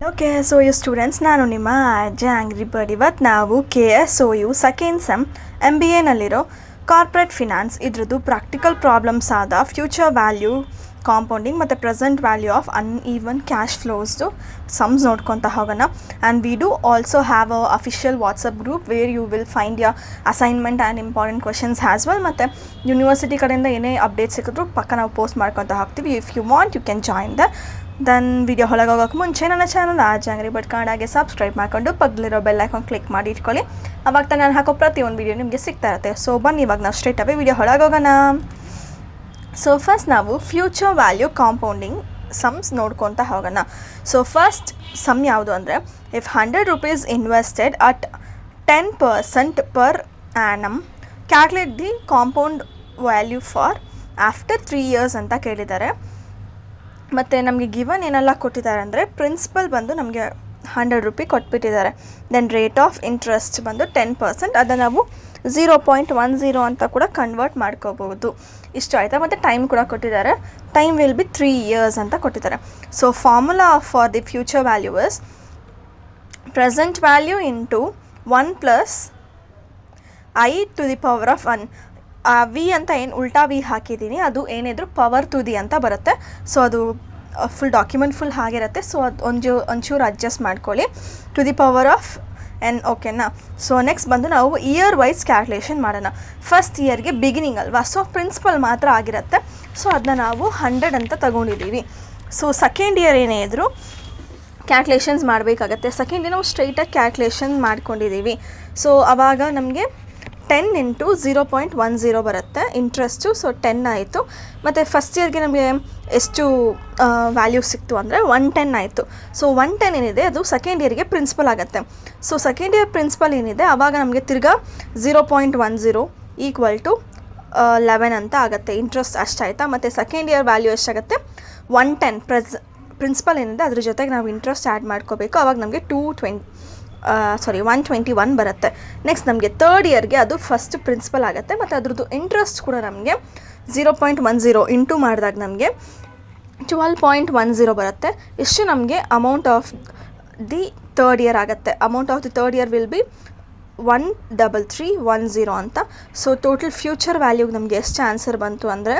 Okay KSOU students, ನಾನು ನಿಮ್ಮ ಅಜ್ಜ ಆಂಗ್ರಿ ಬರ್ಡ್. ಇವತ್ತು ನಾವು KSOU ಸೆಕೆಂಡ್ ಸೆಮ್ MBAನಲ್ಲಿರೋ ಕಾರ್ಪೊರೇಟ್ ಫಿನಾನ್ಸ್ ಇದ್ರದ್ದು ಪ್ರಾಕ್ಟಿಕಲ್ ಪ್ರಾಬ್ಲಮ್ಸ್ ಆದ ಫ್ಯೂಚರ್ ವ್ಯಾಲ್ಯೂ ಕಾಂಪೌಂಡಿಂಗ್ ಮತ್ತು present value of uneven cash ಫ್ಲೋಸ್ದು ಸಮ್ಸ್ ನೋಡ್ಕೊತಾ ಹೋಗೋಣ. And we do also have a official WhatsApp group where you will find your assignment and important questions as well. ಮತ್ತು university ಕಡೆಯಿಂದ ಏನೇ update ಸಿಕ್ಕಿದ್ರು ಪಕ್ಕ ನಾವು ಪೋಸ್ಟ್ ಮಾಡ್ಕೊತಾ ಹೋಗ್ತೀವಿ. If you want you can join then video ಹೊಳಗೆ ಹೋಗೋಕ್ಕೆ ಮುಂಚೆ ನನ್ನ ಚಾನಲ್ ಅಜ್ಜ ಆಂಗ್ರಿ ಬರ್ಡ್ ಕನ್ನಡಗೆ ಸಬ್ಸ್ಕ್ರೈಬ್ ಮಾಡ್ಕೊಂಡು ಪಕ್ಕದಲ್ಲಿರೋ ಬೆಲ್ ಐಕಾನ್ ಕ್ಲಿಕ್ ಮಾಡಿ ಇಟ್ಕೊಳ್ಳಿ. ಅವಾಗ ತಾನು ನಾನು ಹಾಕೋ ಪ್ರತಿಯೊಂದು ವೀಡಿಯೋ ನಿಮಗೆ ಸಿಗ್ತಾ ಇರುತ್ತೆ. ಸೊ ಬನ್ನಿ ಇವಾಗ ನಾವು ಸ್ಟ್ರೇಟ್ ಅವೇ ವಿಡಿಯೋ ಹೊಳಗೆ ಹೋಗೋಣ. ಸೊ ಫಸ್ಟ್ ನಾವು ಫ್ಯೂಚರ್ ವ್ಯಾಲ್ಯೂ ಕಾಂಪೌಂಡಿಂಗ್ ಸಮ್ಸ್ ನೋಡ್ಕೊತಾ ಹೋಗೋಣ. ಸೊ ಫಸ್ಟ್ ಸಮ್ ಯಾವುದು ಅಂದರೆ, if 100 rupees invested at 10% per annum calculate the compound value for after 3 years ಅಂತ ಕೇಳಿದ್ದಾರೆ. ಮತ್ತು ನಮಗೆ ಗಿವನ್ ಏನೆಲ್ಲ ಕೊಟ್ಟಿದ್ದಾರೆ ಅಂದರೆ, ಪ್ರಿನ್ಸಿಪಲ್ ಬಂದು ನಮಗೆ 100 ರೂಪಾಯಿ ಕೊಟ್ಬಿಟ್ಟಿದ್ದಾರೆ. ದೆನ್ ರೇಟ್ ಆಫ್ ಇಂಟ್ರೆಸ್ಟ್ ಬಂದು 10%, ಅದನ್ನು ನಾವು 0.10 ಅಂತ ಕೂಡ ಕನ್ವರ್ಟ್ ಮಾಡ್ಕೋಬಹುದು. ಇಷ್ಟು ಆಯಿತಾ. ಮತ್ತು ಟೈಮ್ ಕೂಡ ಕೊಟ್ಟಿದ್ದಾರೆ. ಟೈಮ್ ವಿಲ್ ಬಿ 3 years ಅಂತ ಕೊಟ್ಟಿದ್ದಾರೆ. So formula for the future value is present value into 1 + i to the power of 1. V ಅಂತ ಏನು ಉಲ್ಟಾ ವಿ ಹಾಕಿದ್ದೀನಿ, ಅದು ಏನಿದ್ರು ಪವರ್ ಟು ದಿ ಅಂತ ಬರುತ್ತೆ. ಸೊ ಅದು ಫುಲ್ ಡಾಕ್ಯುಮೆಂಟ್ ಫುಲ್ ಹಾಗಿರುತ್ತೆ. ಸೊ ಅದು ಒಂಚೂರು ಅಡ್ಜಸ್ಟ್ ಮಾಡ್ಕೊಳ್ಳಿ. To the power of n, ಓಕೆನಾ. ಸೊ ನೆಕ್ಸ್ಟ್ ಬಂದು ನಾವು ಇಯರ್ ವೈಸ್ ಕ್ಯಾಲ್ಕುಲೇಷನ್ ಮಾಡೋಣ. ಫಸ್ಟ್ ಇಯರ್ಗೆ ಬಿಗಿನಿಂಗ್ ಅಲ್ವಾ, ಸೊ ಪ್ರಿನ್ಸಿಪಲ್ ಮಾತ್ರ ಆಗಿರುತ್ತೆ. ಸೊ ಅದನ್ನ ನಾವು 100 ಅಂತ ತಗೊಂಡಿದ್ದೀವಿ. ಸೊ ಸೆಕೆಂಡ್ ಇಯರ್ ಏನೇ ಇದ್ದರೂ ಕ್ಯಾಲ್ಕುಲೇಷನ್ಸ್ ಮಾಡಬೇಕಾಗತ್ತೆ. ಸೆಕೆಂಡ್ ಇಯರ್ ನಾವು ಸ್ಟ್ರೈಟಾಗಿ ಕ್ಯಾಲ್ಕುಲೇಷನ್ ಮಾಡ್ಕೊಂಡಿದ್ದೀವಿ. ಸೊ ಆವಾಗ ನಮಗೆ 10 × 0.10 ಬರುತ್ತೆ ಇಂಟ್ರೆಸ್ಟು. ಸೊ 10 ಆಯಿತು. ಮತ್ತು ಫಸ್ಟ್ ಇಯರ್ಗೆ ನಮಗೆ ಎಷ್ಟು ವ್ಯಾಲ್ಯೂ ಸಿಕ್ತು ಅಂದರೆ 110 ಆಯಿತು. ಸೊ 110 ಏನಿದೆ ಅದು ಸೆಕೆಂಡ್ ಇಯರ್ಗೆ ಪ್ರಿನ್ಸಿಪಲ್ ಆಗುತ್ತೆ. ಸೊ ಸೆಕೆಂಡ್ ಇಯರ್ ಪ್ರಿನ್ಸಿಪಲ್ ಏನಿದೆ ಆವಾಗ ನಮಗೆ ತಿರ್ಗಾ 0.10 = 11 ಅಂತ ಆಗುತ್ತೆ ಇಂಟ್ರೆಸ್ಟ್. ಅಷ್ಟಾಯಿತಾ. ಮತ್ತು ಸೆಕೆಂಡ್ ಇಯರ್ ವ್ಯಾಲ್ಯೂ ಎಷ್ಟಾಗುತ್ತೆ 110 ಪ್ರಿನ್ಸಿಪಲ್ ಏನಿದೆ ಅದ್ರ ಜೊತೆಗೆ ನಾವು ಇಂಟ್ರೆಸ್ಟ್ ಆ್ಯಡ್ ಮಾಡ್ಕೋಬೇಕು. ಆವಾಗ ನಮಗೆ 121 ಬರುತ್ತೆ. ನೆಕ್ಸ್ಟ್ ನಮಗೆ ಥರ್ಡ್ ಇಯರ್ಗೆ ಅದು ಫಸ್ಟ್ ಪ್ರಿನ್ಸಿಪಲ್ ಆಗುತ್ತೆ. ಮತ್ತು ಅದ್ರದ್ದು ಇಂಟ್ರೆಸ್ಟ್ ಕೂಡ ನಮಗೆ 0.10 ಇಂಟು ಮಾಡಿದಾಗ ನಮಗೆ 12.10 ಬರುತ್ತೆ. ಇಷ್ಟು ನಮಗೆ amount of the third year ಆಗುತ್ತೆ. Amount of the third year will be 13310 ಅಂತ. ಸೊ ಟೋಟಲ್ ಫ್ಯೂಚರ್ ವ್ಯಾಲ್ಯೂಗೆ ನಮಗೆ ಎಷ್ಟು ಆನ್ಸರ್ ಬಂತು ಅಂದರೆ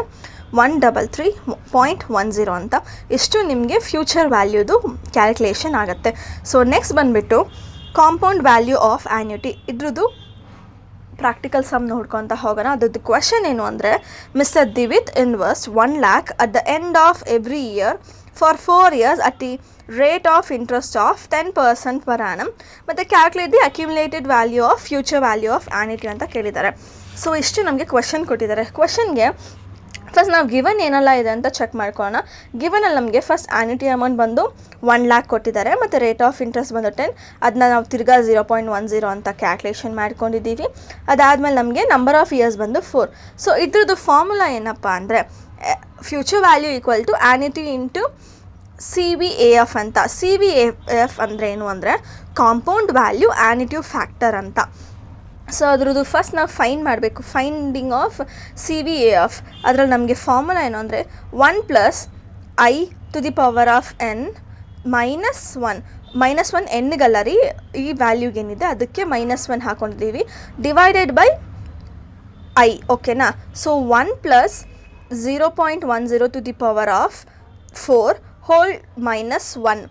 133.10 ಅಂತ. ಇಷ್ಟು ನಿಮಗೆ ಫ್ಯೂಚರ್ ವ್ಯಾಲ್ಯೂದು ಕ್ಯಾಲ್ಕುಲೇಷನ್ ಆಗುತ್ತೆ. ಸೊ ನೆಕ್ಸ್ಟ್ ಬಂದುಬಿಟ್ಟು ಕಾಂಪೌಂಡ್ ವ್ಯಾಲ್ಯೂ ಆಫ್ ಆ್ಯನ್ಯುಟಿ, ಇದ್ರದ್ದು ಪ್ರಾಕ್ಟಿಕಲ್ ಸಮ್ ನೋಡ್ಕೊತ ಹೋಗೋಣ. ಅದ್ರದ್ದು ಕ್ವೆಶನ್ ಏನು ಅಂದರೆ, mister Divit invest 1 lakh at the end of every year for 4 years at the rate of interest of 10% per annum. ಮತ್ತು calculate the accumulated value of future value of annuity ಅಂತ ಕೇಳಿದ್ದಾರೆ. So ಇಷ್ಟು ನಮಗೆ ಕ್ವೆಶನ್ ಕೊಟ್ಟಿದ್ದಾರೆ. ಕ್ವೆಶನ್ಗೆ first ನಾವು given ಏನೆಲ್ಲ ಇದೆ ಅಂತ ಚೆಕ್ ಮಾಡ್ಕೊಳ್ಳೋಣ. ಗಿವನಲ್ಲಿ ನಮಗೆ ಫಸ್ಟ್ ಆ್ಯನ್ಯುಟಿ ಅಮೌಂಟ್ ಬಂದು 1 lakh ಕೊಟ್ಟಿದ್ದಾರೆ. ಮತ್ತು ರೇಟ್ ಆಫ್ ಇಂಟ್ರೆಸ್ಟ್ ಬಂದು 10, ಅದನ್ನ ನಾವು ತಿರ್ಗಾ 0.10 ಅಂತ ಕ್ಯಾಲ್ಕುಲೇಷನ್ ಮಾಡ್ಕೊಂಡಿದ್ದೀವಿ. ಅದಾದಮೇಲೆ ನಮಗೆ ನಂಬರ್ ಆಫ್ ಇಯರ್ಸ್ ಬಂದು 4. ಸೊ ಇದ್ರದ್ದು ಫಾರ್ಮುಲಾ ಏನಪ್ಪ ಅಂದರೆ, future value equal to annuity into CVAF ಅಂತ. CVAF ಅಂದರೆ ಏನು ಅಂದರೆ ಕಾಂಪೌಂಡ್ ವ್ಯಾಲ್ಯೂ ಆ್ಯನ್ಯುಟಿ ಫ್ಯಾಕ್ಟರ್ ಅಂತ. ಸೊ ಅದ್ರದ್ದು ಫಸ್ಟ್ ನಾವು ಫೈಂಡ್ ಮಾಡಬೇಕು. ಫೈಂಡಿಂಗ್ ಆಫ್ CVAF ಅದರಲ್ಲಿ ನಮಗೆ ಫಾರ್ಮುಲಾ ಏನು ಅಂದರೆ 1 + i to the power of n -1 ಎನ್ಗಲ್ಲ ರೀ, ಈ ವ್ಯಾಲ್ಯೂಗೆ ಏನಿದೆ ಅದಕ್ಕೆ -1 ಹಾಕೊಂಡಿದ್ದೀವಿ, ಡಿವೈಡೆಡ್ ಬೈ i, ಓಕೆನಾ. So 1 + 0.10 to the power of 4 whole -1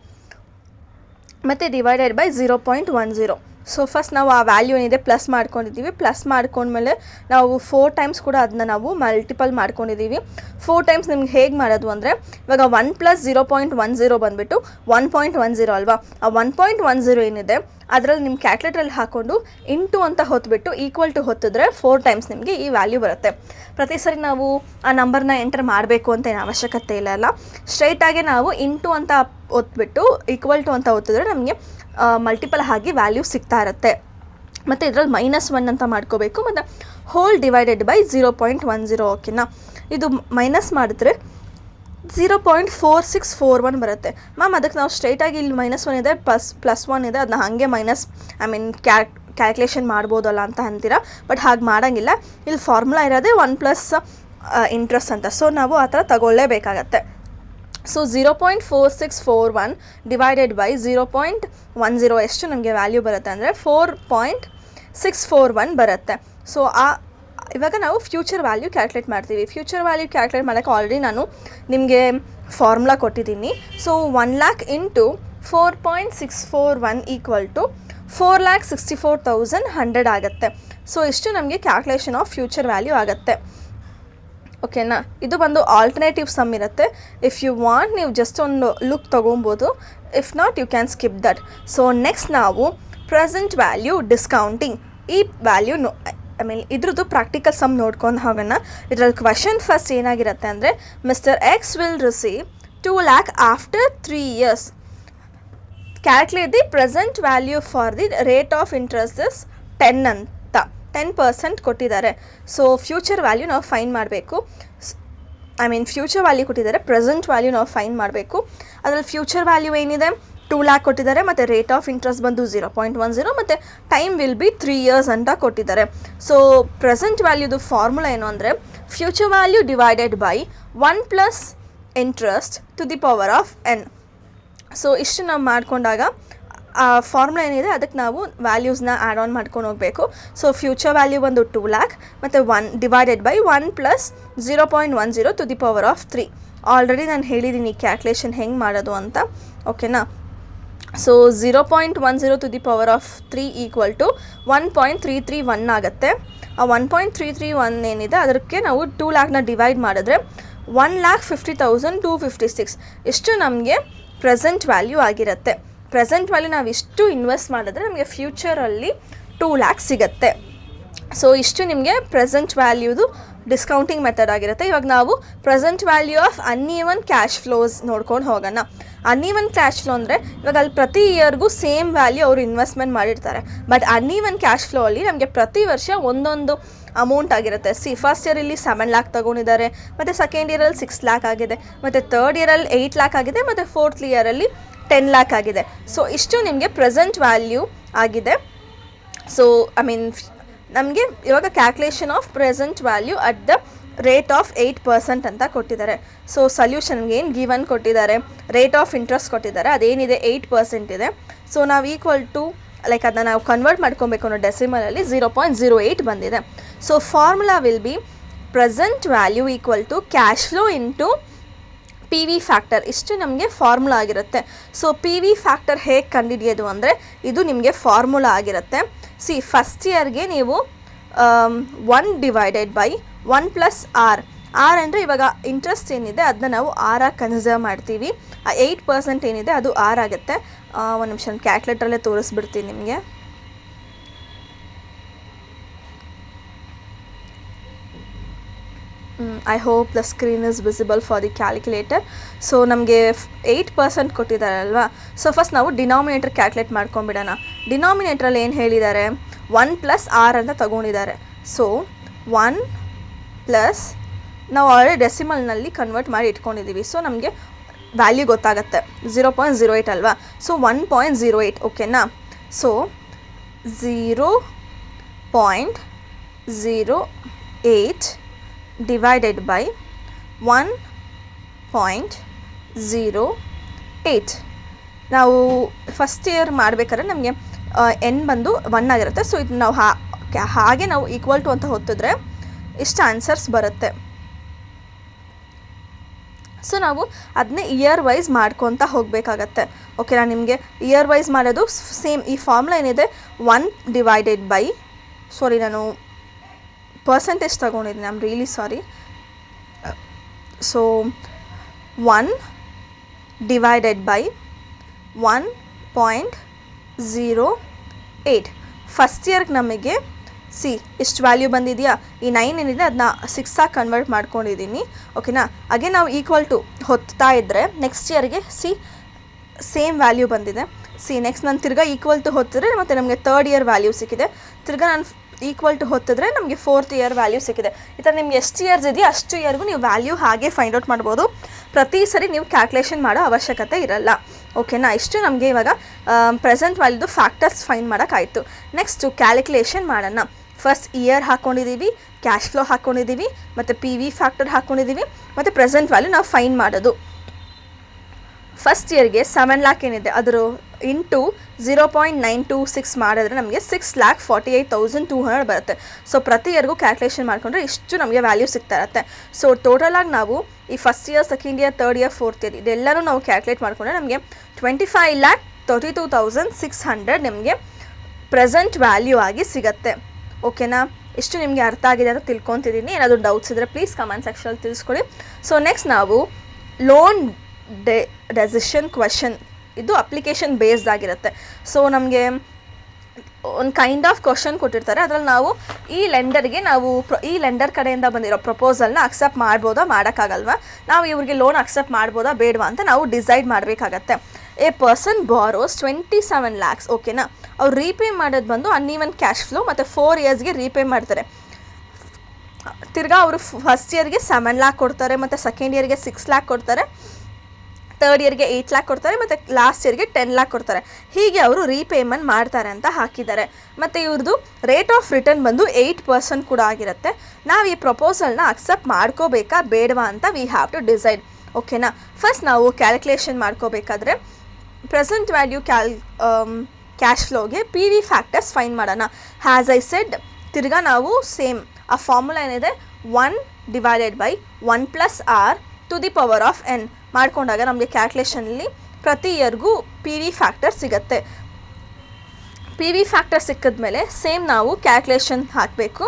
ಮತ್ತು ಡಿವೈಡೆಡ್ ಬೈ 0.10. ಸೊ ಫಸ್ಟ್ ನಾವು ಆ ವ್ಯಾಲ್ಯೂ ಏನಿದೆ ಪ್ಲಸ್ ಮಾಡ್ಕೊಂಡಿದ್ದೀವಿ. ಪ್ಲಸ್ ಮಾಡ್ಕೊಂಡ್ಮೇಲೆ ನಾವು 4 ಟೈಮ್ಸ್ ಕೂಡ ಅದನ್ನ ನಾವು ಮಲ್ಟಿಪಲ್ ಮಾಡ್ಕೊಂಡಿದ್ದೀವಿ. 4 ಟೈಮ್ಸ್ ನಿಮ್ಗೆ ಹೇಗೆ ಮಾಡೋದು ಅಂದರೆ, ಇವಾಗ 1 + 0.10 ಬಂದುಬಿಟ್ಟು 1.10 ಅಲ್ವಾ. ಆ 1.10 ಏನಿದೆ ಅದರಲ್ಲಿ ನಿಮ್ಮ ಕ್ಯಾಲ್ಕುಲೇಟ್ರಲ್ಲಿ ಹಾಕ್ಕೊಂಡು ಇಂಟು ಅಂತ ಹೊತ್ಬಿಟ್ಟು ಈಕ್ವಲ್ ಟು ಹೊತ್ತಿದ್ರೆ 4 ಟೈಮ್ಸ್ ನಿಮಗೆ ಈ ವ್ಯಾಲ್ಯೂ ಬರುತ್ತೆ. ಪ್ರತಿ ಸರಿ ನಾವು ಆ ನಂಬರ್ನ ಎಂಟರ್ ಮಾಡಬೇಕು ಅಂತ ಏನು ಅವಶ್ಯಕತೆ ಇಲ್ಲ. ಸ್ಟ್ರೈಟಾಗಿ ನಾವು ಇಂಟು ಅಂತ ಒತ್ಬಿಟ್ಟು ಈಕ್ವಲ್ ಟು ಅಂತ ಒತ್ತಿದ್ರೆ ನಮಗೆ ಮಲ್ಟಿಪಲ್ ಆಗಿ ವ್ಯಾಲ್ಯೂ ಸಿಗ್ತಾ ಇರುತ್ತೆ. ಮತ್ತು ಇದರಲ್ಲಿ -1 ಅಂತ ಮಾಡ್ಕೋಬೇಕು. ಮತ್ತು ಹೋಲ್ ಡಿವೈಡೆಡ್ ಬೈ 0.10, ಓಕೆನಾ. ಇದು ಮೈನಸ್ ಮಾಡಿದ್ರೆ 0.4641 ಬರುತ್ತೆ. ಮ್ಯಾಮ್ ಅದಕ್ಕೆ ನಾವು ಸ್ಟ್ರೈಟಾಗಿ ಇಲ್ಲಿ -1 ಇದೆ +1 ಇದೆ, ಅದನ್ನ ಹಾಗೆ ಕ್ಯಾಲ್ಕುಲೇಷನ್ ಮಾಡ್ಬೋದಲ್ಲ ಅಂತ ಅಂತೀರಾ. ಬಟ್ ಹಾಗೆ ಮಾಡೋಂಗಿಲ್ಲ. ಇಲ್ಲಿ ಫಾರ್ಮುಲಾ ಇರೋದೇ 1 + ಇಂಟ್ರೆಸ್ಟ್ ಅಂತ. ಸೊ ನಾವು ಆ ಥರ ತಗೊಳ್ಳೇಬೇಕಾಗತ್ತೆ. ಸೊ 0.4641 ಡಿವೈಡೆಡ್ ಬೈ 0.10 ಎಷ್ಟು ನಮಗೆ ವ್ಯಾಲ್ಯೂ ಬರುತ್ತೆ ಅಂದರೆ 4.641 ಬರುತ್ತೆ. ಸೊ ಇವಾಗ ನಾವು ಫ್ಯೂಚರ್ ವ್ಯಾಲ್ಯೂ ಕ್ಯಾಲ್ಕುಲೇಟ್ ಮಾಡ್ತೀವಿ. ಫ್ಯೂಚರ್ ವ್ಯಾಲ್ಯೂ ಕ್ಯಾಲ್ಕುಲೇಟ್ ಮಾಡೋಕ್ಕೆ ಆಲ್ರೆಡಿ ನಾನು ನಿಮಗೆ ಫಾರ್ಮುಲಾ ಕೊಟ್ಟಿದ್ದೀನಿ. So 1 lakh into 4.641 equal to 4,64,100 ಆಗುತ್ತೆ. ಸೊ ಇಷ್ಟು ನಮಗೆ ಕ್ಯಾಲ್ಕುಲೇಷನ್ ಆಫ್ ಫ್ಯೂಚರ್ ವ್ಯಾಲ್ಯೂ ಆಗುತ್ತೆ. ಓಕೆನಾ, ಇದು ಬಂದು ಆಲ್ಟರ್ನೇಟಿವ್ ಸಮ್ ಇರುತ್ತೆ. ಇಫ್ ಯು ವಾಂಟ್ ನೀವು ಜಸ್ಟ್ ಒಂದು ಲುಕ್ ತೊಗೊಬೋದು, if not you can skip that. So next ನಾವು ಪ್ರೆಸೆಂಟ್ ವ್ಯಾಲ್ಯೂ ಡಿಸ್ಕೌಂಟಿಂಗ್ ಈ ವ್ಯಾಲ್ಯೂ ಇದ್ರದ್ದು ಪ್ರಾಕ್ಟಿಕಲ್ ಸಮ್ ನೋಡ್ಕೊಂಡು ಹೋಗೋಣ. ಇದರಲ್ಲಿ ಕ್ವೆಶನ್ ಫಸ್ಟ್ ಏನಾಗಿರುತ್ತೆ ಅಂದರೆ mister X will receive 2 lakh after 3 years. Calculate the present value for the rate of interest is 10 ಅಂತ 10% ಕೊಟ್ಟಿದ್ದಾರೆ. ಸೊ ಫ್ಯೂಚರ್ ವ್ಯಾಲ್ಯೂ ನಾವು ಫೈನ್ ಮಾಡಬೇಕು. ಫ್ಯೂಚರ್ ವ್ಯಾಲ್ಯೂ ಕೊಟ್ಟಿದ್ದಾರೆ, ಪ್ರೆಸೆಂಟ್ ವ್ಯಾಲ್ಯೂ ನಾವು ಫೈನ್ ಮಾಡಬೇಕು. ಅದರಲ್ಲಿ ಫ್ಯೂಚರ್ ವ್ಯಾಲ್ಯೂ ಏನಿದೆ 2 lakh ಕೊಟ್ಟಿದ್ದಾರೆ, ಮತ್ತು ರೇಟ್ ಆಫ್ ಇಂಟ್ರೆಸ್ಟ್ ಬಂದು 0.10 ಮತ್ತು ಟೈಮ್ ವಿಲ್ ಬಿ 3 years ಅಂತ ಕೊಟ್ಟಿದ್ದಾರೆ. ಸೊ ಪ್ರೆಸೆಂಟ್ ವ್ಯಾಲ್ಯೂದು ಫಾರ್ಮುಲಾ ಏನು ಅಂದರೆ future value divided by 1 plus interest to the power of n. So ಇಷ್ಟು ನಾವು ಮಾಡಿಕೊಂಡಾಗ ಆ ಫಾರ್ಮುಲಾ ಏನಿದೆ ಅದಕ್ಕೆ ನಾವು ವ್ಯಾಲ್ಯೂಸ್ನ ಆ್ಯಡ್ ಆನ್ ಮಾಡ್ಕೊಂಡು ಹೋಗಬೇಕು. ಸೊ ಫ್ಯೂಚರ್ ವ್ಯಾಲ್ಯೂ ಬಂದು 2 lakh ಮತ್ತು 1 divided by 1 plus 0.10 to the power of 3. Already ನಾನು ಹೇಳಿದ್ದೀನಿ ಕ್ಯಾಲ್ಕುಲೇಷನ್ ಹೆಂಗೆ ಮಾಡೋದು ಅಂತ. ಓಕೆನಾ, so 0.10 to the power of 3 equal to 1.331 ಆಗುತ್ತೆ. ಆ 1.331 ಏನಿದೆ ಅದಕ್ಕೆ ನಾವು 2 lakhನ ಡಿವೈಡ್ ಮಾಡಿದ್ರೆ 1,50,256 ಇಷ್ಟು ನಮಗೆ ಪ್ರೆಸೆಂಟ್ ವ್ಯಾಲ್ಯೂ ಆಗಿರುತ್ತೆ. ಪ್ರೆಸೆಂಟ್ ವ್ಯಾಲ್ಯೂ ನಾವು ಇಷ್ಟು ಇನ್ವೆಸ್ಟ್ ಮಾಡಿದ್ರೆ ನಮಗೆ ಫ್ಯೂಚರಲ್ಲಿ 2 lakh ಸಿಗುತ್ತೆ. ಸೊ ಇಷ್ಟು ನಿಮಗೆ ಪ್ರೆಸೆಂಟ್ ವ್ಯಾಲ್ಯೂದು ಡಿಸ್ಕೌಂಟಿಂಗ್ ಮೆಥಡ್ ಆಗಿರುತ್ತೆ. ಇವಾಗ ನಾವು present value of uneven cash flows ನೋಡ್ಕೊಂಡು ಹೋಗೋಣ. ಅನ್ಈವನ್ ಕ್ಯಾಶ್ ಫ್ಲೋ ಅಂದರೆ ಇವಾಗ ಅಲ್ಲಿ ಪ್ರತಿ ಇಯರ್ಗೂ ಸೇಮ್ ವ್ಯಾಲ್ಯೂ ಅವರು ಇನ್ವೆಸ್ಟ್ಮೆಂಟ್ ಮಾಡಿರ್ತಾರೆ. ಬಟ್ ಅನ್ಈವನ್ ಕ್ಯಾಶ್ ಫ್ಲೋ ಅಲ್ಲಿ ನಮಗೆ ಪ್ರತಿ ವರ್ಷ ಒಂದೊಂದು ಅಮೌಂಟ್ ಆಗಿರುತ್ತೆ. ಫಸ್ಟ್ ಇಯರಲ್ಲಿ 7 lakh ತೊಗೊಂಡಿದ್ದಾರೆ, ಮತ್ತು ಸೆಕೆಂಡ್ ಇಯರಲ್ಲಿ 6 lakh ಆಗಿದೆ, ಮತ್ತು ಥರ್ಡ್ ಇಯರಲ್ಲಿ 8 lakh ಆಗಿದೆ, ಮತ್ತು ಫೋರ್ತ್ ಇಯರಲ್ಲಿ 10 lakh ಆಗಿದೆ. ಸೊ ಇಷ್ಟು ನಿಮಗೆ ಪ್ರೆಸೆಂಟ್ ವ್ಯಾಲ್ಯೂ ಆಗಿದೆ. ಸೊ ನಮಗೆ ಇವಾಗ calculation of present value at the rate of 8% ಅಂತ ಕೊಟ್ಟಿದ್ದಾರೆ. ಸೊ ಸೊಲ್ಯೂಷನ್ಗೆ ಏನು ಗಿವನ್ ಕೊಟ್ಟಿದ್ದಾರೆ, ರೇಟ್ ಆಫ್ ಇಂಟ್ರೆಸ್ಟ್ ಕೊಟ್ಟಿದ್ದಾರೆ, ಅದೇನಿದೆ 8% ಇದೆ. ಸೊ ನಾವು ಈಕ್ವಲ್ ಟು ಅದನ್ನ ನಾವು ಕನ್ವರ್ಟ್ ಮಾಡ್ಕೊಬೇಕು ಅನ್ನೋ ಡೆಸಿಮಲಲ್ಲಿ 0.08 ಬಂದಿದೆ. So formula will be present value equal to cash flow into P V factor. ಇಷ್ಟು ನಮಗೆ ಫಾರ್ಮುಲಾ ಆಗಿರುತ್ತೆ. ಸೊ ಪಿ ವಿ ಫ್ಯಾಕ್ಟರ್ ಹೇಗೆ ಕಂಡುಹಿಡಿಯೋದು ಅಂದರೆ ಇದು ನಿಮಗೆ ಫಾರ್ಮುಲಾ ಆಗಿರುತ್ತೆ. ಫಸ್ಟ್ ಇಯರ್ಗೆ ನೀವು 1 divided by 1 plus R. R ಅಂದರೆ ಇವಾಗ ಇಂಟ್ರೆಸ್ಟ್ ಏನಿದೆ ಅದನ್ನ ನಾವು ಆರಾಗಿ ಕನ್ಸಿಡರ್ ಮಾಡ್ತೀವಿ. ಆ 8% ಏನಿದೆ ಅದು ಆರ್ ಆಗುತ್ತೆ. ಒಂದು ನಿಮಿಷ ಕ್ಯಾಲ್ಕುಲೇಟ್ರಲ್ಲೇ ತೋರಿಸ್ಬಿಡ್ತೀನಿ ನಿಮಗೆ. I hope the screen is visible for the calculator. So ನಮಗೆ 8% ಕೊಟ್ಟಿದ್ದಾರಲ್ವಾ. ಸೊ ಫಸ್ಟ್ ನಾವು ಡಿನಾಮಿನೇಟರ್ ಕ್ಯಾಲ್ಕುಲೇಟ್ ಮಾಡ್ಕೊಂಬಿಡೋಣ. ಡಿನಾಮಿನೇಟ್ರಲ್ಲಿ ಏನು ಹೇಳಿದ್ದಾರೆ, 1 ಪ್ಲಸ್ ಆರ್ ಅಂತ ತಗೊಂಡಿದ್ದಾರೆ. ಸೊ 1 ಪ್ಲಸ್ ನಾವು ಆಲ್ರೆಡಿ ಡೆಸಿಮಲ್ನಲ್ಲಿ ಕನ್ವರ್ಟ್ ಮಾಡಿ ಇಟ್ಕೊಂಡಿದ್ದೀವಿ. ಸೊ ನಮಗೆ ವ್ಯಾಲ್ಯೂ ಗೊತ್ತಾಗುತ್ತೆ 0.08 ಅಲ್ವಾ. ಸೊ 1.08 ಓಕೆನಾ. So 0.08 divided by 1.08. ನಾವು ಫಸ್ಟ್ ಇಯರ್ ಮಾಡಬೇಕಾದ್ರೆ ನಮಗೆ ಎನ್ ಬಂದು 1 ಆಗಿರುತ್ತೆ. ಸೊ ಇದು ನಾವು ಹಾಗೆ ನಾವು ಈಕ್ವಲ್ ಟು ಅಂತ ಹೊತ್ತಿದ್ರೆ ಇಷ್ಟು ಆನ್ಸರ್ಸ್ ಬರುತ್ತೆ. ಸೊ ನಾವು ಅದನ್ನೇ ಇಯರ್ ವೈಸ್ ಮಾಡ್ಕೊತ ಹೋಗಬೇಕಾಗತ್ತೆ. ಓಕೆನಾ, ನಿಮಗೆ ಇಯರ್ ವೈಸ್ ಮಾಡೋದು ಸೇಮ್ ಈ ಫಾರ್ಮುಲಾ ಏನಿದೆ 1 ಡಿವೈಡೆಡ್ ಬೈ ನಾನು ಪರ್ಸೆಂಟೇಜ್ ತೊಗೊಂಡಿದ್ದೀನಿ, I am really sorry. So 1 divided by 1.08. First ಇಯರ್ಗೆ ನಮಗೆ ಇಷ್ಟು ವ್ಯಾಲ್ಯೂ ಬಂದಿದೆಯಾ, ಈ 9 ಏನಿದೆ ಅದನ್ನ 6 ಆಗಿ ಕನ್ವರ್ಟ್ ಮಾಡ್ಕೊಂಡಿದ್ದೀನಿ. ಓಕೆನಾ, ಹಾಗೆ ನಾವು ಈಕ್ವಲ್ ಟು ಹೊತ್ತಾ ಇದ್ದರೆ ನೆಕ್ಸ್ಟ್ ಇಯರ್ಗೆ ಸೇಮ್ ವ್ಯಾಲ್ಯೂ ಬಂದಿದೆ. ನೆಕ್ಸ್ಟ್ ನಾನು ತಿರ್ಗಾ ಈಕ್ವಲ್ ಟು ಹೊತ್ತಿದ್ರೆ ಮತ್ತು ನಮಗೆ ಥರ್ಡ್ ಇಯರ್ ವ್ಯಾಲ್ಯೂ ಸಿಕ್ಕಿದೆ. ತಿರ್ಗಾ ನಾನು ಈಕ್ವಲ್ ಟು ಹೊತ್ತಿದ್ರೆ ನಮಗೆ ಫೋರ್ತ್ ಇಯರ್ ವ್ಯಾಲ್ಯೂ ಸಿಕ್ಕಿದೆ. ಈ ಥರ ನಿಮ್ಗೆ ಎಷ್ಟು ಇಯರ್ಸ್ ಇದೆಯೋ ಅಷ್ಟು ಇಯರ್ಗೂ ನೀವು ವ್ಯಾಲ್ಯೂ ಹಾಗೆ ಫೈಂಡ್ ಔಟ್ ಮಾಡ್ಬೋದು. ಪ್ರತಿ ಸರಿ ನೀವು ಕ್ಯಾಲ್ಕುಲೇಷನ್ ಮಾಡೋ ಅವಶ್ಯಕತೆ ಇರಲ್ಲ. ಓಕೆನಾ, ಇಷ್ಟು ನಮಗೆ ಇವಾಗ ಪ್ರೆಸೆಂಟ್ ವ್ಯಾಲ್ಯೂದು ಫ್ಯಾಕ್ಟರ್ಸ್ ಫೈಂಡ್ ಮಾಡೋಕ್ಕಾಯಿತು. ನೆಕ್ಸ್ಟು ಕ್ಯಾಲ್ಕುಲೇಷನ್ ಮಾಡೋಣ. ಫಸ್ಟ್ ಇಯರ್ ಹಾಕ್ಕೊಂಡಿದ್ದೀವಿ, ಕ್ಯಾಶ್ ಫ್ಲೋ ಹಾಕ್ಕೊಂಡಿದ್ದೀವಿ, ಮತ್ತು ಪಿ ವಿ ಫ್ಯಾಕ್ಟರ್ ಹಾಕ್ಕೊಂಡಿದ್ದೀವಿ, ಮತ್ತು ಪ್ರೆಸೆಂಟ್ ವ್ಯಾಲ್ಯೂ ನಾವು ಫೈಂಡ್ ಮಾಡೋದು. ಫಸ್ಟ್ ಇಯರ್ಗೆ 7 ಲ್ಯಾಕ್ ಏನಿದೆ ಅದರ ಇಂಟು 0.926 ಮಾಡಿದ್ರೆ ನಮಗೆ 6,48,200 ಬರುತ್ತೆ. ಸೊ ಪ್ರತಿ ಇಯರ್ಗೂ ಕ್ಯಾಲ್ಕುಲೇಷನ್ ಮಾಡಿಕೊಂಡ್ರೆ ಇಷ್ಟು ನಮಗೆ ವ್ಯಾಲ್ಯೂ ಸಿಗ್ತಾ ಇರುತ್ತೆ. ಸೊ ಟೋಟಲಾಗಿ ನಾವು ಈ first year, second year, third year, fourth year ಇದೆಲ್ಲನೂ ನಾವು ಕ್ಯಾಲ್ಕುಲೇಟ್ ಮಾಡಿಕೊಂಡ್ರೆ ನಮಗೆ 25,32,600 ನಿಮಗೆ ಪ್ರೆಸೆಂಟ್ ವ್ಯಾಲ್ಯೂ ಆಗಿ ಸಿಗುತ್ತೆ. ಓಕೆನಾ? ಇಷ್ಟು ನಿಮಗೆ ಅರ್ಥ ಆಗಿದೆ ಅಂತ ತಿಳ್ಕೊತಿದ್ದೀನಿ. ಏನಾದರೂ ಡೌಟ್ಸ್ ಇದ್ದರೆ ಪ್ಲೀಸ್ ಕಮೆಂಟ್ ಸೆಕ್ಷನಲ್ಲಿ ತಿಳಿಸ್ಕೊಡಿ. ಸೊ ನೆಕ್ಸ್ಟ್ ನಾವು ಲೋನ್ ಡೆಸಿಷನ್ ಕ್ವೆಶನ್, ಇದು ಅಪ್ಲಿಕೇಶನ್ ಬೇಸ್ಡ್ ಆಗಿರುತ್ತೆ. ಸೊ ನಮಗೆ ಒಂದು ಕೈಂಡ್ ಆಫ್ ಕ್ವಶನ್ ಕೊಟ್ಟಿರ್ತಾರೆ, ಅದರಲ್ಲಿ ನಾವು ಈ ಲೆಂಡರ್ ಕಡೆಯಿಂದ ಬಂದಿರೋ ಪ್ರಪೋಸಲ್ನ ಅಕ್ಸೆಪ್ಟ್ ಮಾಡ್ಬೋದಾ ಮಾಡೋಕ್ಕಾಗಲ್ವಾ, ನಾವು ಇವ್ರಿಗೆ ಲೋನ್ ಅಕ್ಸೆಪ್ಟ್ ಮಾಡ್ಬೋದಾ ಬೇಡವಾ ಅಂತ ನಾವು ಡಿಸೈಡ್ ಮಾಡಬೇಕಾಗತ್ತೆ. A person borrows 27 lakhs. ಓಕೆನಾ? ಅವ್ರು ರೀಪೇ ಮಾಡೋದು ಬಂದು ಅನ್ಈವನ್ ಕ್ಯಾಶ್ ಫ್ಲೋ ಮತ್ತು 4 yearsಗೆ ರೀಪೇ ಮಾಡ್ತಾರೆ. ತಿರ್ಗಾ ಅವರು ಫಸ್ಟ್ ಇಯರ್ಗೆ 7 lakh ಕೊಡ್ತಾರೆ, ಮತ್ತು ಸೆಕೆಂಡ್ ಇಯರ್ಗೆ 6 lakh ಕೊಡ್ತಾರೆ, ಥರ್ಡ್ ಇಯರ್ಗೆ 8 lakh ಕೊಡ್ತಾರೆ, ಮತ್ತು ಲಾಸ್ಟ್ ಇಯರ್ಗೆ 10 lakh ಕೊಡ್ತಾರೆ. ಹೀಗೆ ಅವರು ರೀಪೇಮೆಂಟ್ ಮಾಡ್ತಾರೆ ಅಂತ ಹಾಕಿದ್ದಾರೆ. ಮತ್ತು ಇವ್ರದ್ದು ರೇಟ್ ಆಫ್ ರಿಟರ್ನ್ ಬಂದು 8% ಕೂಡ ಆಗಿರುತ್ತೆ. ನಾವು ಈ ಪ್ರಪೋಸಲ್ನ ಅಕ್ಸೆಪ್ಟ್ ಮಾಡ್ಕೋಬೇಕಾ ಬೇಡವಾ ಅಂತ ವಿ ಹ್ಯಾವ್ ಟು ಡಿಸೈಡ್. ಓಕೆನಾ? ಫಸ್ಟ್ ನಾವು ಕ್ಯಾಲ್ಕುಲೇಷನ್ ಮಾಡ್ಕೋಬೇಕಾದ್ರೆ ಪ್ರೆಸೆಂಟ್ ವ್ಯಾಲ್ಯೂ ಕ್ಯಾಶ್ ಫ್ಲೋಗೆ ಪಿ ವಿ ಫ್ಯಾಕ್ಟರ್ಸ್ ಫೈನ್ ಮಾಡೋಣ. ಹ್ಯಾಸ್ ಐ ಸೆಡ್, ತಿರ್ಗಾ ನಾವು ಸೇಮ್ ಆ ಫಾರ್ಮುಲಾ ಏನಿದೆ 1/1 + r⁴n ಮಾಡ್ಕೊಂಡಾಗ ನಮಗೆ ಕ್ಯಾಲ್ಕುಲೇಷನಲ್ಲಿ ಪ್ರತಿ ಇಯರ್ಗೂ ಪಿ ವಿ ಫ್ಯಾಕ್ಟರ್ ಸಿಗುತ್ತೆ. ಪಿ ವಿ ಫ್ಯಾಕ್ಟರ್ ಸಿಕ್ಕಿದ್ಮೇಲೆ ಸೇಮ್ ನಾವು ಕ್ಯಾಲ್ಕುಲೇಷನ್ ಹಾಕಬೇಕು.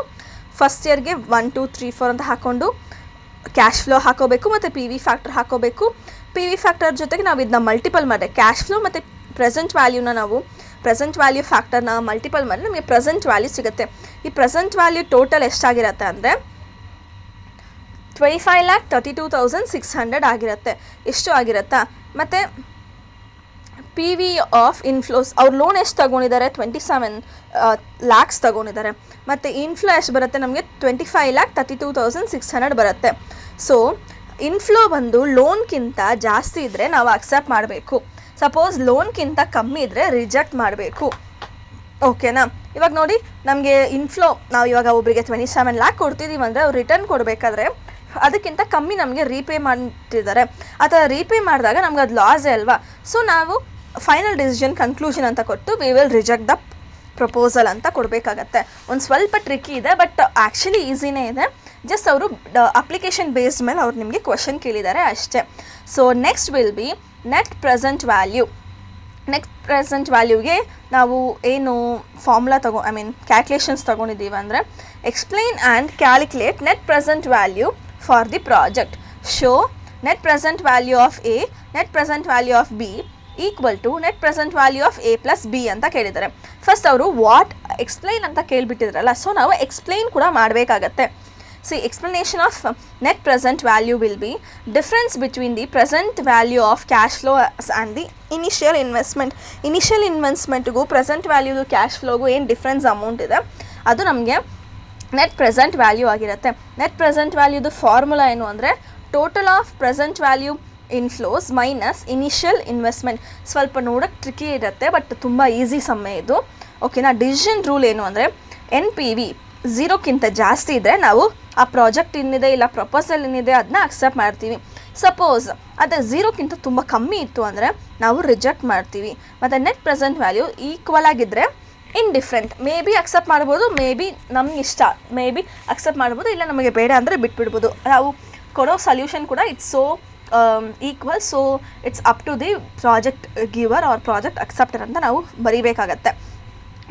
ಫಸ್ಟ್ ಇಯರ್ಗೆ 1 2 3 4 ಅಂತ ಹಾಕ್ಕೊಂಡು ಕ್ಯಾಶ್ ಫ್ಲೋ ಹಾಕೋಬೇಕು ಮತ್ತು ಪಿ ವಿ ಫ್ಯಾಕ್ಟರ್ ಹಾಕೋಬೇಕು. ಪಿ ವಿ ಫ್ಯಾಕ್ಟರ್ ಜೊತೆಗೆ ನಾವು ಇದನ್ನ ಮಲ್ಟಿಪಲ್ ಮಾಡಿದ್ರೆ ಕ್ಯಾಶ್ ಫ್ಲೋ ಮತ್ತು ಪ್ರೆಸೆಂಟ್ ವ್ಯಾಲ್ಯೂ ಫ್ಯಾಕ್ಟರ್ನ ಮಲ್ಟಿಪಲ್ ಮಾಡಿದ್ರೆ ನಮಗೆ ಪ್ರೆಸೆಂಟ್ ವ್ಯಾಲ್ಯೂ ಸಿಗುತ್ತೆ. ಈ ಪ್ರೆಸೆಂಟ್ ವ್ಯಾಲ್ಯೂ ಟೋಟಲ್ ಎಷ್ಟಾಗಿರುತ್ತೆ ಅಂದರೆ 25,32,600 ಆಗಿರುತ್ತೆ. ಎಷ್ಟು ಆಗಿರುತ್ತಾ? ಮತ್ತು ಪಿ ವಿ ಆಫ್ ಇನ್ಫ್ಲೋಸ್, ಅವ್ರು ಲೋನ್ ಎಷ್ಟು ತೊಗೊಂಡಿದ್ದಾರೆ? 27 lakhs ತೊಗೊಂಡಿದ್ದಾರೆ. ಮತ್ತು ಇನ್ಫ್ಲೋ ಎಷ್ಟು ಬರುತ್ತೆ? ನಮಗೆ 25,32,600 ಬರುತ್ತೆ. ಸೊ ಇನ್ಫ್ಲೋ ಬಂದು ಲೋನ್ಗಿಂತ ಜಾಸ್ತಿ ಇದ್ದರೆ ನಾವು ಅಕ್ಸೆಪ್ಟ್ ಮಾಡಬೇಕು. ಸಪೋಸ್ ಲೋನ್ಗಿಂತ ಕಮ್ಮಿ ಇದ್ದರೆ ರಿಜೆಕ್ಟ್ ಮಾಡಬೇಕು. ಓಕೆನಾ? ಇವಾಗ ನೋಡಿ, ನಮಗೆ ಇನ್ಫ್ಲೋ ನಾವು ಇವಾಗ ಒಬ್ಬರಿಗೆ 27 lakh ಕೊಡ್ತಿದ್ದೀವಿ ಅಂದರೆ ಅವ್ರು ರಿಟರ್ನ್ ಕೊಡಬೇಕಾದ್ರೆ ಅದಕ್ಕಿಂತ ಕಮ್ಮಿ ನಮಗೆ ರೀಪೇ ಮಾಡ್ತಿದ್ದಾರೆ. ಆ ಥರ ರೀಪೇ ಮಾಡಿದಾಗ ನಮ್ಗೆ ಅದು ಲಾಸೇ ಅಲ್ವಾ. ಸೊ ನಾವು ಫೈನಲ್ ಡಿಸಿಷನ್ ಕನ್ಕ್ಲೂಷನ್ ಅಂತ ಕೊಟ್ಟು we will reject the proposal ಅಂತ ಕೊಡಬೇಕಾಗತ್ತೆ. ಒಂದು ಸ್ವಲ್ಪ ಟ್ರಿಕ್ಕಿ ಇದೆ, ಬಟ್ ಆ್ಯಕ್ಚುಲಿ ಈಸಿನೇ ಇದೆ. ಜಸ್ಟ್ ಅವರು ಅಪ್ಲಿಕೇಶನ್ ಬೇಸ್ಡ್ ಮೇಲೆ ಅವ್ರು ನಿಮಗೆ ಕ್ವೆಶನ್ ಕೇಳಿದ್ದಾರೆ ಅಷ್ಟೇ. So next will be net present value. Net present ವ್ಯಾಲ್ಯೂಗೆ ನಾವು ಏನು ಫಾರ್ಮುಲಾ ಕ್ಯಾಲ್ಕುಲೇಷನ್ಸ್ ತೊಗೊಂಡಿದ್ದೀವಿ ಅಂದರೆ explain and calculate net present value for the project. Show net present value of A, net present value of B equal to net present value of A plus B ಅಂತ ಕೇಳಿದ್ದಾರೆ. First ಅವರು what explain ಅಂತ ಕೇಳಿಬಿಟ್ಟಿದ್ರಲ್ಲ, so ನಾವು explain ಕೂಡ ಮಾಡಬೇಕಾಗತ್ತೆ. See, explanation of net present value will be difference between the present value of cash flow and the initial investment. Initial investmentಗೂ present value cash flowಗೂ ಏನು difference amount ಇದೆ ಅದು ನಮಗೆ net present value ಆಗಿರುತ್ತೆ. Net present ವ್ಯಾಲ್ಯೂದು formula ಏನು ಅಂದರೆ total of present value inflows minus initial investment. ಸ್ವಲ್ಪ ನೋಡೋಕ್ಕೆ tricky ಇರುತ್ತೆ, ಬಟ್ ತುಂಬ ಈಸಿ ಸಮ್ಮೆ ಇದು. ಓಕೆನಾ? ಡಿಸಿಷನ್ ರೂಲ್ ಏನು ಅಂದರೆ ಎನ್ ಪಿ ವಿ 0ಕ್ಕಿಂತ ಜಾಸ್ತಿ ಇದ್ದರೆ ನಾವು ಆ ಪ್ರಾಜೆಕ್ಟ್ ಏನಿದೆ ಇಲ್ಲ ಪ್ರಪೋಸಲ್ ಏನಿದೆ ಅದನ್ನ ಅಕ್ಸೆಪ್ಟ್ ಮಾಡ್ತೀವಿ. ಸಪೋಸ್ ಅದು 0ಕ್ಕಿಂತ ತುಂಬ ಕಮ್ಮಿ ಇತ್ತು ಅಂದರೆ ನಾವು ರಿಜೆಕ್ಟ್ ಮಾಡ್ತೀವಿ. ಮತ್ತು ನೆಟ್ ಪ್ರೆಸೆಂಟ್ ವ್ಯಾಲ್ಯೂ ಈಕ್ವಲ್ ಆಗಿದ್ದರೆ ಇಂಡಿಫ್ರೆಂಟ್, ಮೇ ಬಿ ಅಕ್ಸೆಪ್ಟ್ ಮಾಡ್ಬೋದು, ಮೇ ಬಿ ನಮ್ಗೆ ಇಷ್ಟ, ಮೇ ಬಿ ಅಕ್ಸೆಪ್ಟ್ ಮಾಡ್ಬೋದು, ಇಲ್ಲ ನಮಗೆ ಬೇಡ ಅಂದರೆ ಬಿಟ್ಬಿಡ್ಬೋದು. ನಾವು ಕೊಡೋ ಸೊಲ್ಯೂಷನ್ ಕೂಡ it's so equal, so it's up to the project giver or project acceptor ಅಂತ ನಾವು ಬರೀಬೇಕಾಗತ್ತೆ.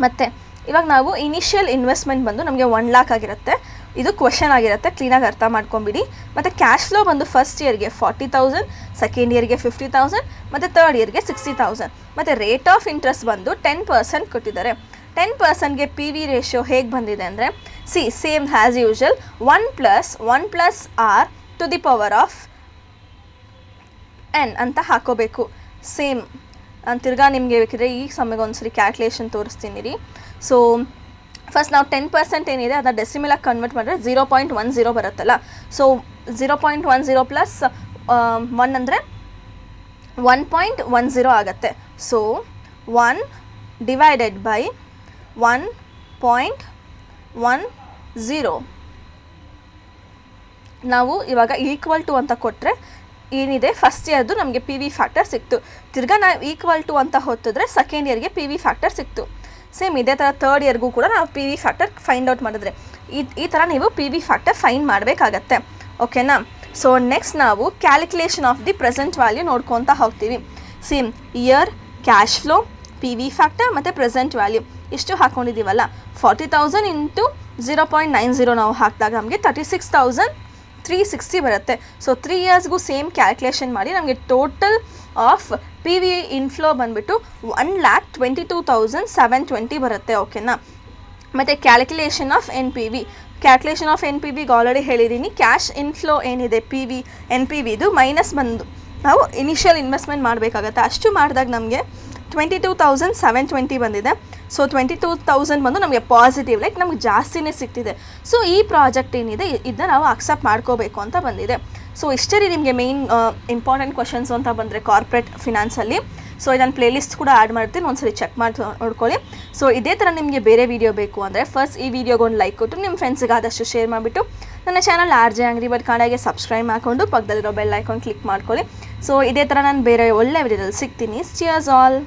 ಮತ್ತು ಇವಾಗ ನಾವು ಇನಿಷಿಯಲ್ ಇನ್ವೆಸ್ಟ್ಮೆಂಟ್ ಬಂದು ನಮಗೆ 1 lakh ಆಗಿರುತ್ತೆ. ಇದು ಕ್ವೆಶನ್ ಆಗಿರುತ್ತೆ, ಕ್ಲೀನಾಗಿ ಅರ್ಥ ಮಾಡ್ಕೊಂಬಿಡಿ. ಮತ್ತು ಕ್ಯಾಶ್ ಫ್ಲೋ ಬಂದು ಫಸ್ಟ್ ಇಯರ್ಗೆ 40,000, ಸೆಕೆಂಡ್ ಇಯರ್ಗೆ 50,000 ಮತ್ತು ಥರ್ಡ್ ಇಯರ್ಗೆ 60,000. ಮತ್ತು ರೇಟ್ ಆಫ್ ಇಂಟ್ರೆಸ್ಟ್ ಬಂದು 10% ಕೊಟ್ಟಿದ್ದಾರೆ. 10%ಗೆ ಪಿ ವಿ ರೇಷಿಯೋ ಹೇಗೆ ಬಂದಿದೆ ಅಂದರೆ ಸೇಮ್ ಹ್ಯಾಸ್ ಯೂಶುವಲ್ 1 + r⁴n ಅಂತ ಹಾಕೋಬೇಕು. ಸೇಮ್ ತಿರ್ಗಾ ನಿಮಗೆ ಬೇಕಿದ್ರೆ ಈ ಸಮಯಕ್ಕೆ ಒಂದ್ಸರಿ ಕ್ಯಾಲ್ಕುಲೇಷನ್ ತೋರಿಸ್ತೀನಿ ರೀ. ಸೊ ಫಸ್ಟ್ ನಾವು 10% ಏನಿದೆ ಅದನ್ನ ಡೆಸಿಮಲಾಗಿ ಕನ್ವರ್ಟ್ ಮಾಡಿದ್ರೆ 0.10 ಬರುತ್ತಲ್ಲ. ಸೊ 0.10 + 1 ಅಂದರೆ 1.10 ಆಗುತ್ತೆ. ಸೊ 1 / 1.10 ನಾವು ಇವಾಗ ಈಕ್ವಲ್ ಟು ಅಂತ ಕೊಟ್ಟರೆ ಏನಿದೆ ಫಸ್ಟ್ ಇಯರ್ದು ನಮಗೆ ಪಿ ವಿ ಫ್ಯಾಕ್ಟರ್ ಸಿಕ್ತು. ತಿರ್ಗಾ ನಾವು ಈಕ್ವಲ್ ಟು ಅಂತ ಹೊತ್ತಿದ್ರೆ ಸೆಕೆಂಡ್ ಇಯರ್ಗೆ ಪಿ ವಿ ಫ್ಯಾಕ್ಟರ್ ಸಿಕ್ತು. ಸೇಮ್ ಇದೇ ಥರ ಥರ್ಡ್ ಇಯರ್ಗೂ ಕೂಡ ನಾವು P V factor find out ಮಾಡಿದ್ರೆ ಈ ಥರ ನೀವು ಪಿ ವಿ ಫ್ಯಾಕ್ಟರ್ ಫೈಂಡ್ ಮಾಡಬೇಕಾಗತ್ತೆ. ಓಕೆನಾ? ಸೊ ನೆಕ್ಸ್ಟ್ ನಾವು calculation of the present value ನೋಡ್ಕೊತಾ ಹೋಗ್ತೀವಿ. Same year, cash flow, P V factor ಮತ್ತು ಪ್ರೆಸೆಂಟ್ ವ್ಯಾಲ್ಯೂ ಇಷ್ಟು ಹಾಕ್ಕೊಂಡಿದ್ದೀವಲ್ಲ. 40,000 ಇಂಟು 0.90 ನಾವು ಹಾಕಿದಾಗ ನಮಗೆ 36,360 ಬರುತ್ತೆ. ಸೊ 3 ಇಯರ್ಸ್ಗೂ ಸೇಮ್ ಕ್ಯಾಲ್ಕುಲೇಷನ್ ಮಾಡಿ ನಮಗೆ total of P V inflow ಬಂದುಬಿಟ್ಟು 1,22,720 ಬರುತ್ತೆ. ಓಕೆನಾ? ಮತ್ತು calculation of N P V ಗೆ ಆಲ್ರೆಡಿ ಹೇಳಿದ್ದೀನಿ. ಕ್ಯಾಶ್ ಇನ್ಫ್ಲೋ ಏನಿದೆ ಎನ್ ಪಿ ವಿದು ಮೈನಸ್ ಬಂದು ನಾವು ಇನಿಷಿಯಲ್ ಇನ್ವೆಸ್ಟ್ಮೆಂಟ್ ಮಾಡಬೇಕಾಗತ್ತೆ. ಅಷ್ಟು ಮಾಡಿದಾಗ ನಮಗೆ 22,720 ಬಂದಿದೆ. ಸೊ 22,000 ಬಂದು ನಮಗೆ ಪಾಸಿಟಿವ್, ಲೈಕ್ ನಮ್ಗೆ ಜಾಸ್ತಿನೇ ಸಿಗ್ತಿದೆ. ಸೊ ಈ ಪ್ರಾಜೆಕ್ಟ್ ಏನಿದೆ ಇದನ್ನ ನಾವು ಅಕ್ಸೆಪ್ಟ್ ಮಾಡ್ಕೋಬೇಕು ಅಂತ ಬಂದಿದೆ. ಸೊ ಇಷ್ಟೇ ರೀ ನಿಮಗೆ ಮೇಯ್ನ್ ಇಂಪಾರ್ಟೆಂಟ್ ಕ್ವಶನ್ಸ್ ಅಂತ ಬಂದರೆ ಕಾರ್ಪೊರೇಟ್ ಫಿನಾನ್ಸಲ್ಲಿ. ಸೊ ಇದನ್ನು ಪ್ಲೇಲಿಸ್ಟ್ ಕೂಡ ಆ್ಯಡ್ ಮಾಡ್ತೀನಿ, ಒಂದ್ಸರಿ ಚೆಕ್ ಮಾಡಿ ನೋಡ್ಕೊಳ್ಳಿ. ಸೊ ಇದೇ ಥರ ನಿಮಗೆ ಬೇರೆ ವೀಡಿಯೋ ಬೇಕು ಅಂದರೆ ಫಸ್ಟ್ ಈ ವಿಡಿಯೋಗೆ ಒಂದು ಲೈಕ್ ಕೊಟ್ಟು ನಿಮ್ಮ ಫ್ರೆಂಡ್ಸಿಗೆ ಆದಷ್ಟು ಶೇರ್ ಮಾಡಿಬಿಟ್ಟು ನನ್ನ ಚಾನಲ್ RJ Angry Bird ಕನ್ನಡಗೆ ಸಬ್ಸ್ಕ್ರೈಬ್ ಮಾಡಿಕೊಂಡು ಪಕ್ಕದಲ್ಲಿರೋ ಬೆಲ್ ಐಕಾನ್ ಕ್ಲಿಕ್ ಮಾಡ್ಕೊಳ್ಳಿ. ಸೊ ಇದೇ ಥರ ನಾನು ಬೇರೆ ಒಳ್ಳೆ ವಿಡಿಯೋದಲ್ಲಿ ಸಿಗ್ತೀನಿ. Cheers all.